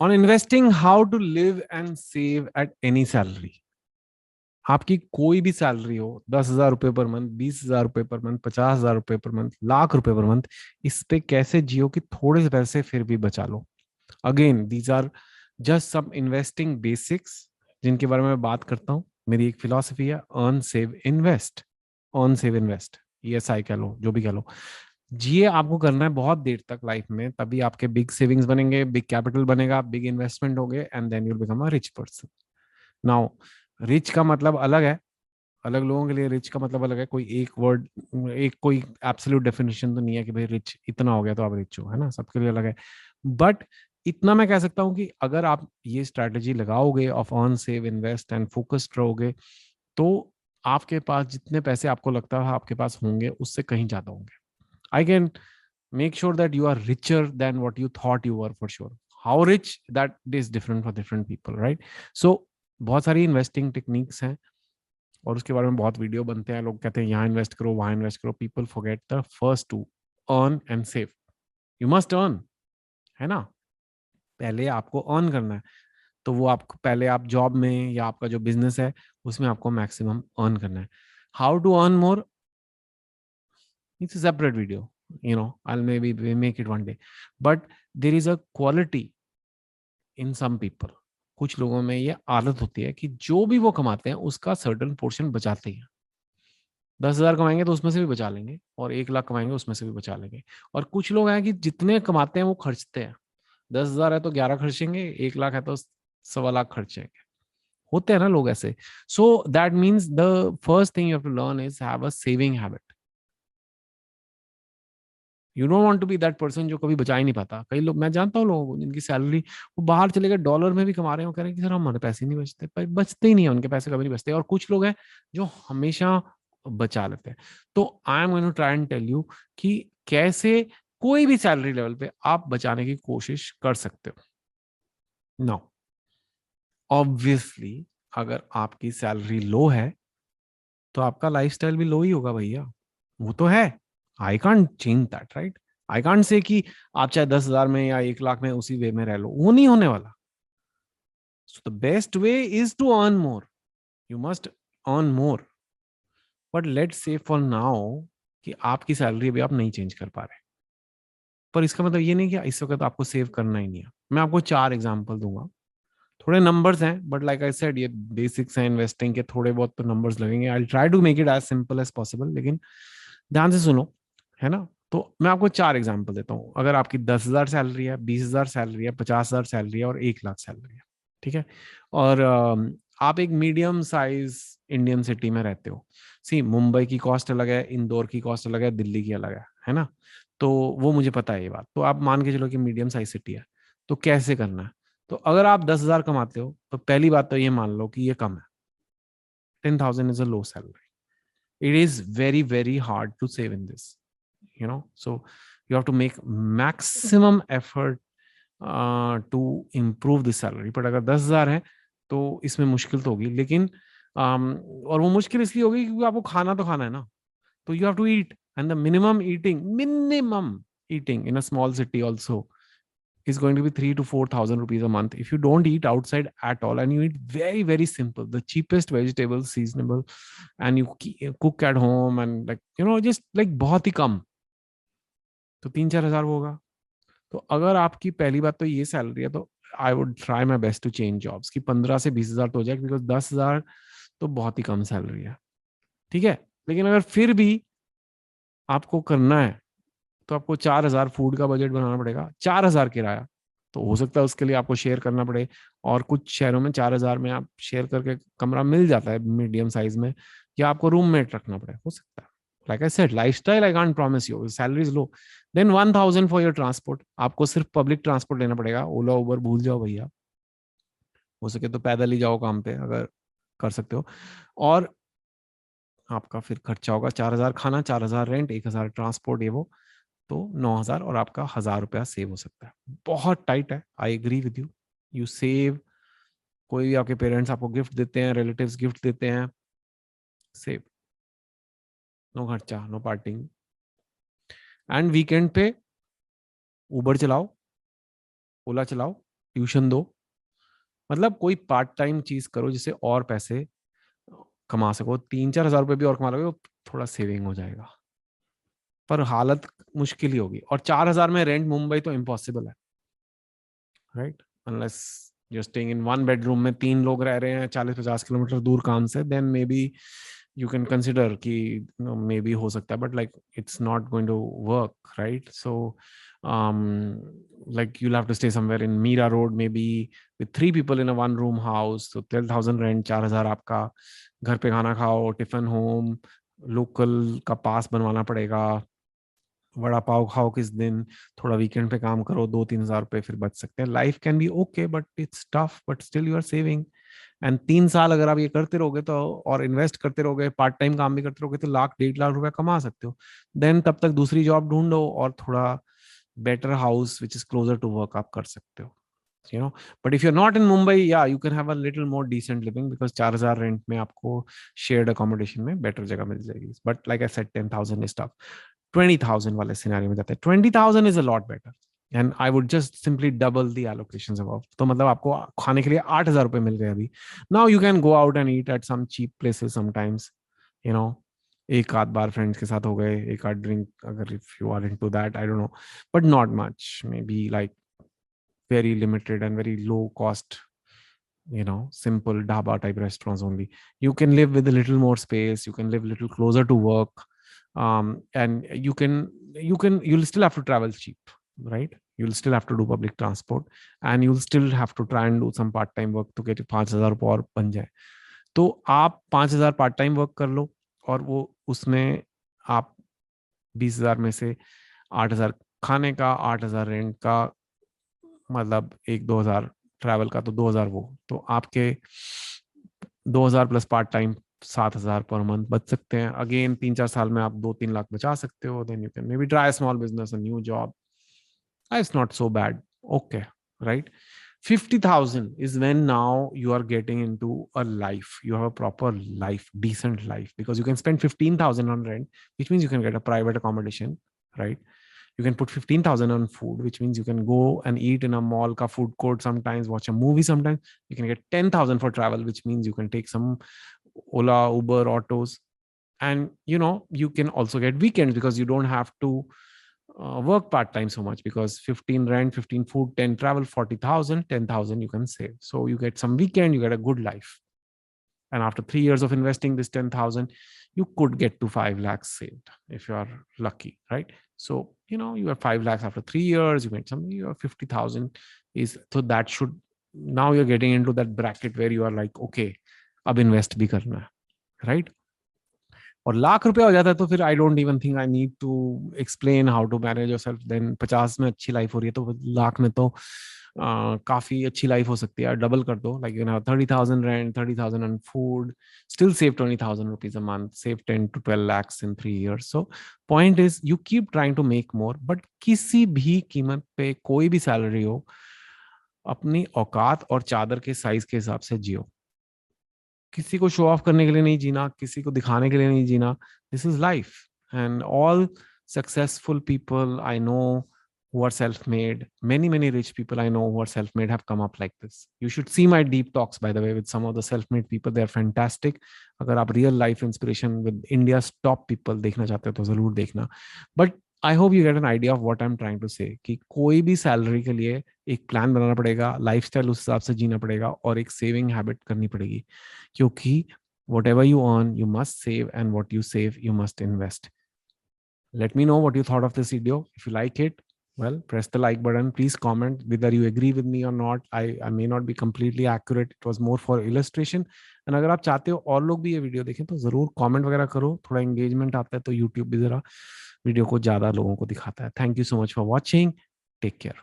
On investing how to live and save at any salary. आपकी कोई भी salary हो, 10,000 रुपये पर मंथ, 20,000 रुपये पर मंथ, 50,000 रुपये पर मंथ, लाख रुपए पर मंथ, इस पे कैसे जियो कि थोड़े से पैसे फिर भी बचा लो। Again these are just some investing basics जिनके बारे में मैं बात करता हूँ। मेरी एक फिलॉसफी है, earn save invest. Earn save invest, ESI कह लो, जो भी कह लो। ये आपको करना है बहुत देर तक लाइफ में, तभी आपके बिग सेविंग्स बनेंगे, बिग कैपिटल बनेगा, बिग इन्वेस्टमेंट होंगे, and then you will become a rich person. Now rich का मतलब अलग है, अलग लोगों के लिए रिच का मतलब अलग है। कोई एक वर्ड, एक कोई एब्सोल्यूट डेफिनेशन तो नहीं है कि भाई रिच इतना हो गया तो आप रिच हो, है ना, सबके लिए अलग है। बट इतना मैं कह सकता हूँ कि अगर आप ये स्ट्रैटेजी लगाओगे of earn save invest and focused रहोगे, तो आपके पास जितने पैसे आपको लगता है आपके पास होंगे उससे कहीं ज्यादा होंगे। I can make sure that you are richer than what you thought you were for sure. How rich, that is different for different people, right? So बहुत सारी इन्वेस्टिंग टेक्निक्स हैं और उसके बारे में बहुत वीडियो बनते हैं। लोग कहते हैं यहाँ इन्वेस्ट करो, वहां इन्वेस्ट करो। People forget the first two, earn and save. You must earn, है ना, पहले आपको अर्न करना है। तो वो आपको पहले आप जॉब में या आपका जो बिजनेस है उसमें आपको मैक्सिमम अर्न करना है। How to earn more, it's a separate video, I'll maybe make it one day. But there is a quality in some people, कुछ लोगों में ये आदत होती है कि जो भी वो कमाते हैं उसका सर्टेन पोर्शन बचाते हैं। 10,000 कमाएंगे तो उसमें से भी बचा लेंगे, और 1 लाख कमाएंगे उसमें से भी बचा लेंगे। और कुछ लोग हैं कि जितने कमाते हैं वो खर्चते हैं। 10,000 है तो 11 खर्चेंगे, 1 लाख है तो 1.25 लाख खर्चेंगे। होते हैं ना लोग ऐसे। So that means the first thing you have to learn is have a saving habit. You don't want to be that person जो कभी बचा ही नहीं पाता। कई लोग, मैं जानता हूँ लोगों को जिनकी सैलरी, वो बाहर चले गए डॉलर में भी कमा रहे हैं, वो कह रहे हैं कि सर हमारे पैसे नहीं बचते, पर बचते ही नहीं है, उनके पैसे कभी नहीं बचते। और कुछ लोग हैं जो हमेशा बचा लेते हैं। तो I am going to try and tell you कि कैसे कोई भी सैलरी लेवल पे आप बचाने की कोशिश कर सकते हो। नाउ ऑब्वियसली अगर आपकी सैलरी लो है तो आपका लाइफस्टाइल भी लो ही होगा भैया, वो तो है। I can't change that, right? I can't say कि आप चाहे 10,000 में या 1 लाख में उसी वे में रह लो, वो नहीं होने वाला। So the best way is to earn more. You must earn more. But let's say for now कि आपकी सैलरी अभी आप नहीं चेंज कर पा रहे, पर इसका मतलब ये नहीं कि इस वक्त आपको सेव करना ही नहीं है। मैं आपको 4 एग्जाम्पल दूंगा। थोड़े नंबर्स हैं, बट लाइक आई सेड ये बेसिक्स हैं इन्वेस्टिंग के, थोड़े बहुत तो नंबर्स लगेंगे। I try to make it as simple as possible, लेकिन ध्यान से सुनो, है ना। तो मैं आपको 4 एग्जाम्पल देता हूँ। अगर आपकी 10,000 सैलरी है, 20,000 सैलरी है, 50,000 सैलरी है और 1 लाख सैलरी है, ठीक है, और आप एक मीडियम साइज इंडियन सिटी में रहते हो। सी, मुंबई की कॉस्ट अलग है, इंदौर की कॉस्ट अलग है, दिल्ली की अलग है ना। तो वो मुझे पता है ये बात। तो आप मान के चलो कि मीडियम साइज सिटी है। तो कैसे करना है? तो अगर आप 10,000 कमाते हो तो पहली बात तो ये मान लो कि ये कम है। 10,000 is a low salary. It is very very hard to save in this, so you have to make maximum effort to improve the salary. but अगर 10,000 है तो इसमें मुश्किल तो होगी, लेकिन और वो मुश्किल इसलिए होगी क्योंकि आपको खाना तो खाना है ना। तो you have to eat, and the minimum eating in a small city also is going to be 3 to 4 thousand rupees a month if you don't eat outside at all, and you eat very very simple, the cheapest vegetables, seasonable, and you cook at home, and like just like बहुत ही कम। तो 3-4 हजार वो होगा। तो अगर आपकी पहली बात तो ये सैलरी है, तो I would try my best to change jobs कि 15 से 20 हजार तो हो जाए, बिकॉज 10,000 तो बहुत ही कम सैलरी है, ठीक है। लेकिन अगर फिर भी आपको करना है तो आपको 4,000 फूड का बजट बनाना पड़ेगा, 4,000 किराया। तो हो सकता है उसके लिए आपको शेयर करना पड़े, और कुछ शहरों में 4,000 में आप शेयर करके कमरा मिल जाता है मीडियम साइज में, या आपको रूममेट रखना पड़े, हो सकता है। Like I said, lifestyle I can't promise you, salary is low. Then 1,000 for your transport, आपको सिर्फ पब्लिक ट्रांसपोर्ट लेना पड़ेगा, ओला उबर भूल जाओ भैया। हो सके तो पैदल ही जाओ काम पे अगर कर सकते हो। और आपका फिर खर्चा होगा 4,000 खाना, 4,000 रेंट, 1,000 ट्रांसपोर्ट, ये वो। तो 9,000 और आपका 1,000 रुपया सेव हो सकता है। बहुत टाइट है, I agree with you. You save. कोई भी आपके पेरेंट्स आपको गिफ्ट देते हैं, रिलेटिव्स गिफ्ट देते हैं, सेव। नो खर्चा, नो पार्टिंग। एंड वीकेंड पे उबर चलाओ, ओला चलाओ, ट्यूशन दो, मतलब कोई पार्ट टाइम चीज करो जिससे और पैसे कमा सको, 3-4 हज़ार रुपये भी और कमा लोगे, थोड़ा सेविंग हो जाएगा। पर हालत मुश्किल ही होगी, और 4 हज़ार में रेंट मुंबई तो इम्पॉसिबल है, right, unless you staying in one bedroom में 3 लोग रह रहे हैं 40-50 किलोमीटर दूर काम से, then maybe you can consider कि maybe हो सकता है, but like it's not going to work, right? So um like you'll have to stay somewhere in Mira Road, maybe with 3 people in a one room house, so 12,000 rent, 4,000 आपका, घर पे खाना खाओ, tiffin home, local का पास बनवाना पड़ेगा, वड़ा पाव खाओ किस दिन, थोड़ा वीकेंड पे काम करो, 2-3 हज़ार रुपए फिर बच सकते हैं। Life can be okay but it's tough, but still you are saving. And 3 साल अगर आप ये करते रहोगे तो, और इन्वेस्ट करते रहोगे, पार्ट टाइम काम भी करते रहोगे, तो 1-1.5 लाख रुपए कमा सकते हो। देन तब तक दूसरी जॉब ढूंढो और थोड़ा better house which is closer to work आप कर सकते हो, you know. But if you're not in Mumbai, yeah, you can have a little more decent living, because 4,000 rent में आपको शेयर्ड अकोमोडेशन में बेटर जगह मिल जाएगी। But like I said 10,000 is tough. 20,000 वाले सिनेरियो में जाते हैं, 20,000 is a lot better, and I would just simply double the allocations about. तो मतलब आपको खाने के लिए 8,000 रुपए मिल गए अभी, now you can go out and eat at some cheap places sometimes, you know, एक आध बार फ्रेंड्स के साथ हो गए, एक आध ड्रिंक, अगर if you are into that, I don't know, but not much, maybe like very limited and very low cost, you know, simple dhaba type restaurants only. You can live with a little more space, you can live a little closer to work, and you'll still have to travel cheap, right? You'll still have to do public transport, and you'll still have to try and do some part time work to get 5,000 और बन जाए। तो आप 5,000 part time work कर लो, और वो उसमें आप 20,000 में से 8,000 खाने का, 8,000 रेंट का, मतलब 1-2 हज़ार ट्रैवल का, तो 2,000 वो, तो आपके 2,000 plus part time 7,000 per month बच सकते हैं। अगेन 3-4 साल में आप 2-3 लाख बचा सकते हो, then you can maybe try small business, a new job, it's not so bad, okay, right? 50,000 is when now you are getting into a life, you have a proper life, decent life, because you can spend 15,000 on rent, which means you can get a private accommodation, right? You can put 15,000 on food, which means you can go and eat in a mall ka food court sometimes, watch a movie sometimes. You can get 10,000 for travel, which means you can take some Ola, Uber, autos, and you know, you can also get weekends, because you don't have to work part time so much, because 15 rent, 15 food, 10 travel, 40,000, 10,000 you can save. So you get some weekend, you get a good life. And after 3 years of investing this 10,000, you could get to 5 lakhs saved if you are lucky, right? So, you know, you have 5 lakhs after 3 years, you made something, you have 50,000 is, so that should, now you're getting into that bracket where you are like, okay, अब invest भी करना है, right? और ₹1,00,000 हो जाता है तो फिर I don't even think I need to explain how to manage yourself. Then 50 में अच्छी लाइफ हो रही है, तो लाख में तो काफी अच्छी लाइफ हो सकती है। डबल कर दो, like you know 30,000 rent, 30,000 on food, still save 20,000 rupees a month, save 10 to 12 lakhs in 3 years। So point is you keep trying to make more, but किसी भी कीमत पे, कोई भी सैलरी हो, अपनी औकात और चादर के साइज के हिसाब से जियो। किसी को शो ऑफ करने के लिए नहीं जीना, किसी को दिखाने के लिए नहीं जीना। This is life, and all successful people I know who are self-made, many rich people I know who are self-made have come up like this. You should see my deep talks, by the way, with some of the self-made people. They are fantastic. अगर आप real life inspiration with India's top people देखना चाहते हो तो जरूर देखना। But I hope you get an idea of what I'm trying to say, कि कोई भी सैलरी के लिए एक प्लान बनाना पड़ेगा, लाइफस्टाइल उस हिसाब से जीना पड़ेगा, और एक सेविंग हैबिट करनी पड़ेगी, क्योंकि whatever you earn you must save, and what you save you must invest. Let me know what you thought of this video. If you like it, well, press the like button. Please comment whether you agree with me or not. I may not be completely accurate. It was more for illustration. And अगर आप चाहते हो और लोग भी ये video देखें तो जरूर कमेंट वगैरह करो, थोड़ा एंगेजमेंट आता है तो यूट्यूब भी जरा वीडियो को ज्यादा लोगों को दिखाता है। Thank you so much for watching, take care.